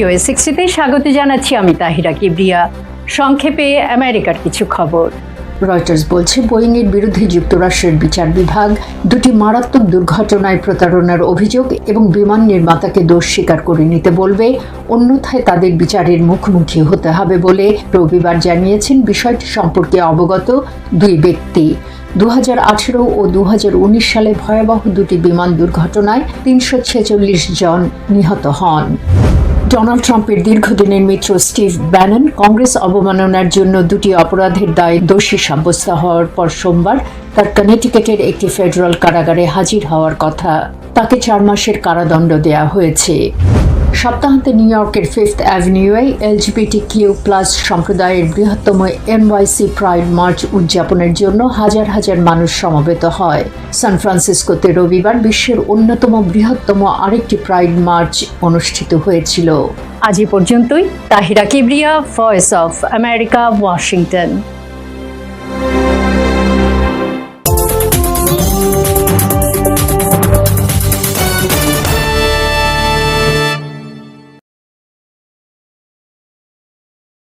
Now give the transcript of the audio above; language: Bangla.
ভিওএ 60-তে স্বাগত জানাচ্ছি আমি তাহিরা কিবরিয়া। সংক্ষেপে আমেরিকার কিছু খবর। রয়টার্স বলছে বোয়িংয়ের বিরুদ্ধে যুক্তরাষ্ট্রের বিচার বিভাগ দুটি মারাত্মক দুর্ঘটনায় প্রতারণার অভিযোগ এবং বিমান নির্মাতাকে দোষ স্বীকার করে নিতে বলবে, অন্যথায় তাদের বিচারের মুখোমুখি হতে হবে বলে রবিবার জানিয়েছেন বিষয়টি সম্পর্কে অবগত দুই ব্যক্তি। 2018 ও 2019 সালে ভয়াবহ দুটি বিমান দুর্ঘটনায় 346 জন নিহত হন। ডোনাল্ড ট্রাম্পের দীর্ঘদিনের মিত্র স্টিভ ব্যানন কংগ্রেস অবমাননার জন্য দুটি অপরাধের দায়ে দোষী সাব্যস্ত হওয়ার পর সোমবার তার কানেটিকাটের একটি ফেডারেল কারাগারে হাজির হওয়ার কথা। তাকে 4 মাসের কারাদণ্ড দেওয়া হয়েছে। সপ্তাহান্তে নিউ ইয়র্কের ফিফথ অ্যাভিনিউয়ে LGBTQ+ সম্প্রদায়ের বৃহত্তম NYC প্রাইড মার্চ উদযাপনের জন্য হাজার হাজার মানুষ সমবেত হয়। সান ফ্রান্সিসকোতে রবিবার বিশ্বের অন্যতম বৃহত্তম আরেকটি প্রাইড মার্চ অনুষ্ঠিত হয়েছিল। আজ পর্যন্তই। Tahira Kibria, voice of America, Washington.